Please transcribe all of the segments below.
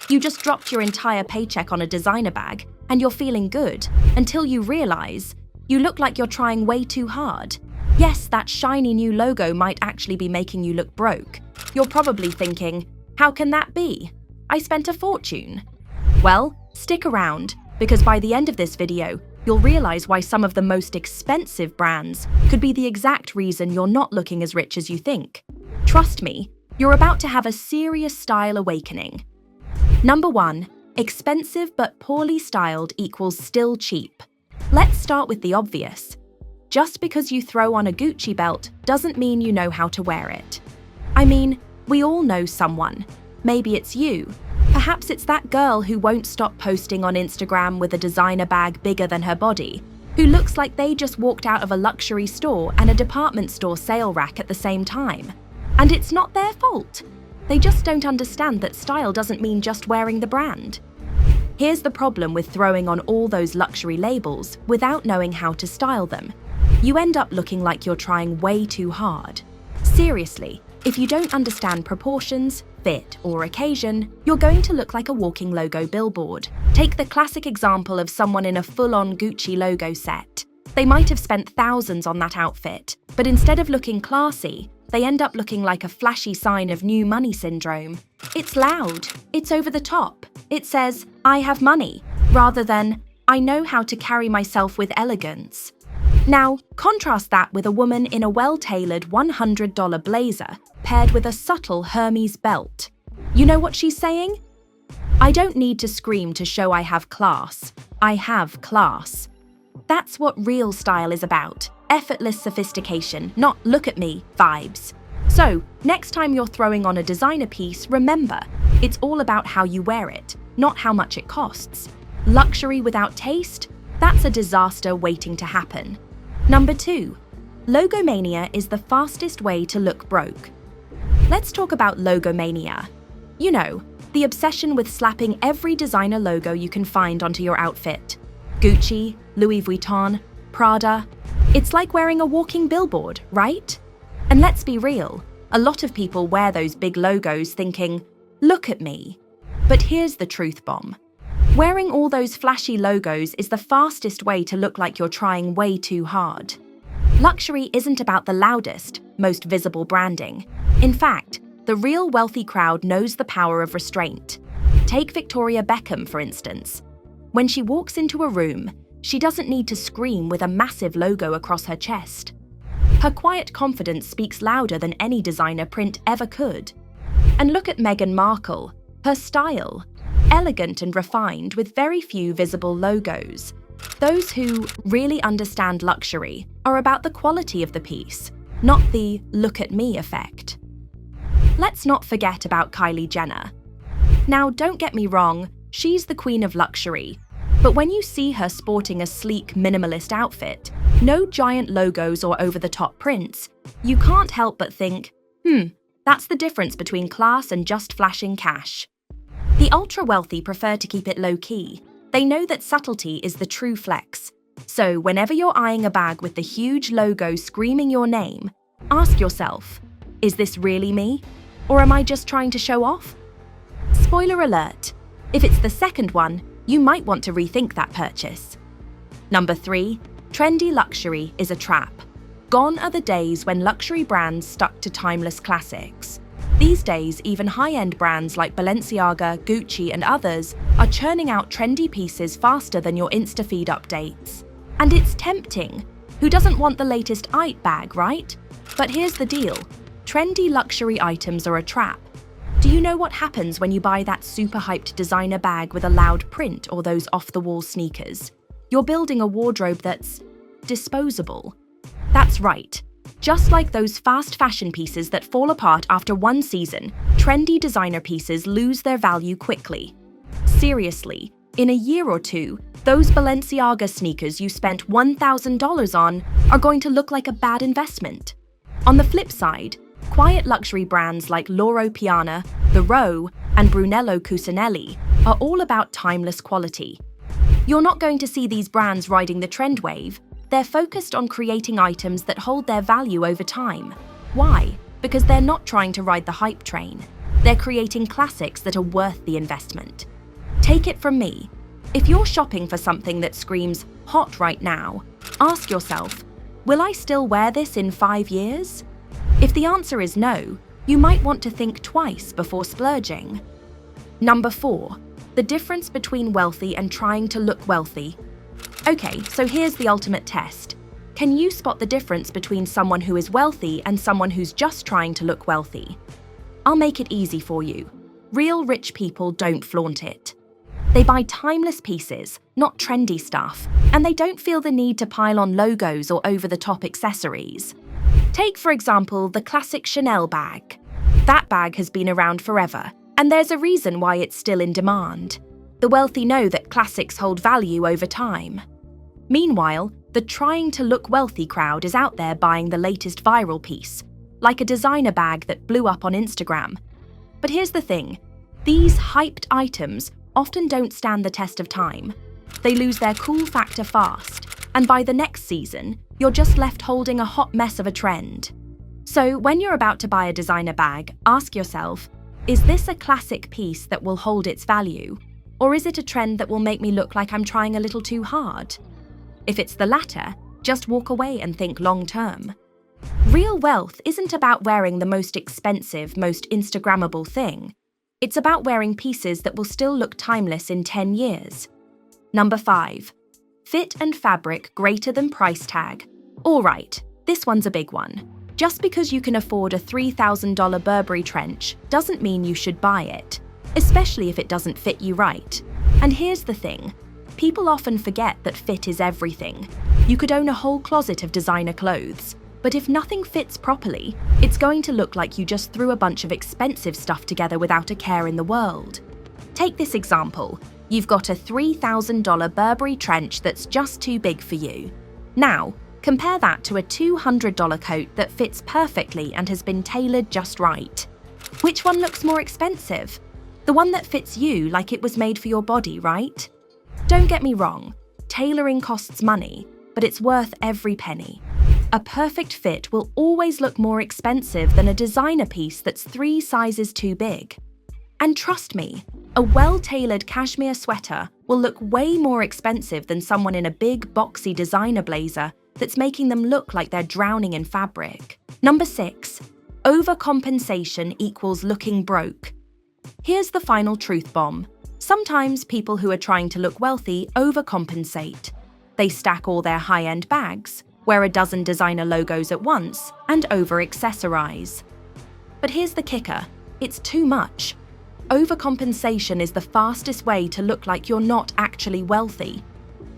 You just dropped your entire paycheck on a designer bag and you're feeling good until you realize you look like you're trying way too hard. Yes, that shiny new logo might actually be making you look broke. You're probably thinking, how can that be? I spent a fortune. Well, stick around, because by the end of this video, you'll realize why some of the most expensive brands could be the exact reason you're not looking as rich as you think. Trust me, you're about to have a serious style awakening. Number 1, expensive but poorly styled equals still cheap. Let's start with the obvious. Just because you throw on a Gucci belt doesn't mean you know how to wear it. I mean, we all know someone. Maybe it's you. Perhaps it's that girl who won't stop posting on Instagram with a designer bag bigger than her body, who looks like they just walked out of a luxury store and a department store sale rack at the same time. And it's not their fault. They just don't understand that style doesn't mean just wearing the brand. Here's the problem with throwing on all those luxury labels without knowing how to style them. You end up looking like you're trying way too hard. Seriously, if you don't understand proportions, fit, or occasion, you're going to look like a walking logo billboard. Take the classic example of someone in a full-on Gucci logo set. They might have spent thousands on that outfit, but instead of looking classy, they end up looking like a flashy sign of new money syndrome. It's loud, it's over the top. It says, I have money, rather than, I know how to carry myself with elegance. Now, contrast that with a woman in a well-tailored $100 blazer paired with a subtle Hermes belt. You know what she's saying? I don't need to scream to show I have class. I have class. That's what real style is about. Effortless sophistication, not look at me vibes. So, next time you're throwing on a designer piece, remember, it's all about how you wear it, not how much it costs. Luxury without taste? That's a disaster waiting to happen. Number 2, logomania is the fastest way to look broke. Let's talk about logomania. You know, the obsession with slapping every designer logo you can find onto your outfit. Gucci, Louis Vuitton, Prada. It's like wearing a walking billboard, right? And let's be real, a lot of people wear those big logos thinking, look at me. But here's the truth bomb. Wearing all those flashy logos is the fastest way to look like you're trying way too hard. Luxury isn't about the loudest, most visible branding. In fact, the real wealthy crowd knows the power of restraint. Take Victoria Beckham, for instance. When she walks into a room, she doesn't need to scream with a massive logo across her chest. Her quiet confidence speaks louder than any designer print ever could. And look at Meghan Markle, her style. Elegant and refined with very few visible logos. Those who really understand luxury are about the quality of the piece, not the look at me effect. Let's not forget about Kylie Jenner. Now, don't get me wrong, she's the queen of luxury. But when you see her sporting a sleek, minimalist outfit, no giant logos or over-the-top prints, you can't help but think, that's the difference between class and just flashing cash. The ultra-wealthy prefer to keep it low-key. They know that subtlety is the true flex. So whenever you're eyeing a bag with the huge logo screaming your name, ask yourself, is this really me? Or am I just trying to show off? Spoiler alert, if it's the second one, you might want to rethink that purchase. Number 3, trendy luxury is a trap. Gone are the days when luxury brands stuck to timeless classics. These days, even high-end brands like Balenciaga, Gucci, and others are churning out trendy pieces faster than your Insta-feed updates. And it's tempting. Who doesn't want the latest IT bag, right? But here's the deal. Trendy luxury items are a trap. Do you know what happens when you buy that super-hyped designer bag with a loud print or those off-the-wall sneakers? You're building a wardrobe that's disposable. That's right. Just like those fast fashion pieces that fall apart after one season, trendy designer pieces lose their value quickly. Seriously, in a year or two, those Balenciaga sneakers you spent $1,000 on are going to look like a bad investment. On the flip side, quiet luxury brands like Loro Piana, The Row, and Brunello Cucinelli are all about timeless quality. You're not going to see these brands riding the trend wave. They're focused on creating items that hold their value over time. Why? Because they're not trying to ride the hype train. They're creating classics that are worth the investment. Take it from me. If you're shopping for something that screams hot right now, ask yourself, will I still wear this in 5 years? If the answer is no, you might want to think twice before splurging. Number 4, the difference between wealthy and trying to look wealthy. Okay, so here's the ultimate test. Can you spot the difference between someone who is wealthy and someone who's just trying to look wealthy? I'll make it easy for you. Real rich people don't flaunt it. They buy timeless pieces, not trendy stuff, and they don't feel the need to pile on logos or over-the-top accessories. Take, for example, the classic Chanel bag. That bag has been around forever, and there's a reason why it's still in demand. The wealthy know that classics hold value over time. Meanwhile, the trying to look wealthy crowd is out there buying the latest viral piece, like a designer bag that blew up on Instagram. But here's the thing, these hyped items often don't stand the test of time. They lose their cool factor fast, and by the next season, you're just left holding a hot mess of a trend. So when you're about to buy a designer bag, ask yourself, is this a classic piece that will hold its value? Or is it a trend that will make me look like I'm trying a little too hard? If it's the latter, just walk away and think long-term. Real wealth isn't about wearing the most expensive, most Instagrammable thing. It's about wearing pieces that will still look timeless in 10 years. Number 5. Fit and fabric greater than price tag. All right, this one's a big one. Just because you can afford a $3,000 Burberry trench doesn't mean you should buy it, especially if it doesn't fit you right. And here's the thing. People often forget that fit is everything. You could own a whole closet of designer clothes, but if nothing fits properly, it's going to look like you just threw a bunch of expensive stuff together without a care in the world. Take this example. You've got a $3,000 Burberry trench that's just too big for you. Now, compare that to a $200 coat that fits perfectly and has been tailored just right. Which one looks more expensive? The one that fits you like it was made for your body, right? Don't get me wrong, tailoring costs money, but it's worth every penny. A perfect fit will always look more expensive than a designer piece that's 3 sizes too big. And trust me, a well-tailored cashmere sweater will look way more expensive than someone in a big, boxy designer blazer that's making them look like they're drowning in fabric. Number 6. Overcompensation equals looking broke. Here's the final truth bomb. Sometimes people who are trying to look wealthy overcompensate. They stack all their high-end bags, wear a dozen designer logos at once, and over-accessorize. But here's the kicker, it's too much. Overcompensation is the fastest way to look like you're not actually wealthy.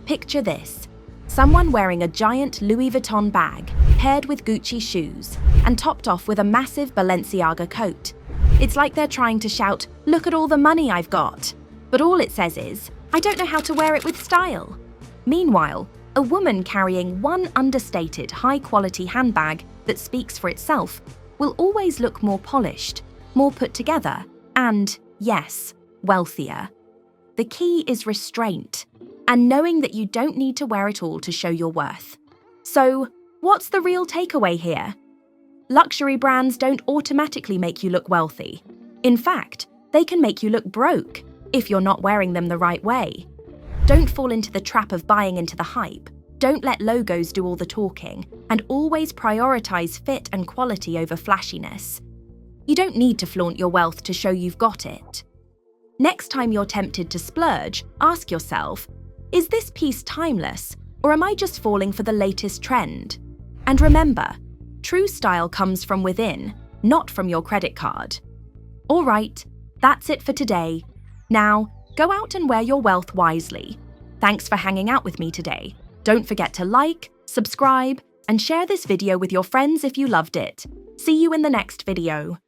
Picture this, someone wearing a giant Louis Vuitton bag, paired with Gucci shoes, and topped off with a massive Balenciaga coat. It's like they're trying to shout, "Look at all the money I've got." But all it says is, "I don't know how to wear it with style." Meanwhile, a woman carrying one understated, high-quality handbag that speaks for itself will always look more polished, more put together, and, yes, wealthier. The key is restraint, and knowing that you don't need to wear it all to show your worth. So, what's the real takeaway here? Luxury brands don't automatically make you look wealthy. In fact, they can make you look broke if you're not wearing them the right way. Don't fall into the trap of buying into the hype. Don't let logos do all the talking, and always prioritize fit and quality over flashiness. You don't need to flaunt your wealth to show you've got it. Next time you're tempted to splurge, ask yourself, is this piece timeless, or am I just falling for the latest trend? And remember, true style comes from within, not from your credit card. All right, that's it for today. Now, go out and wear your wealth wisely. Thanks for hanging out with me today. Don't forget to like, subscribe, and share this video with your friends if you loved it. See you in the next video.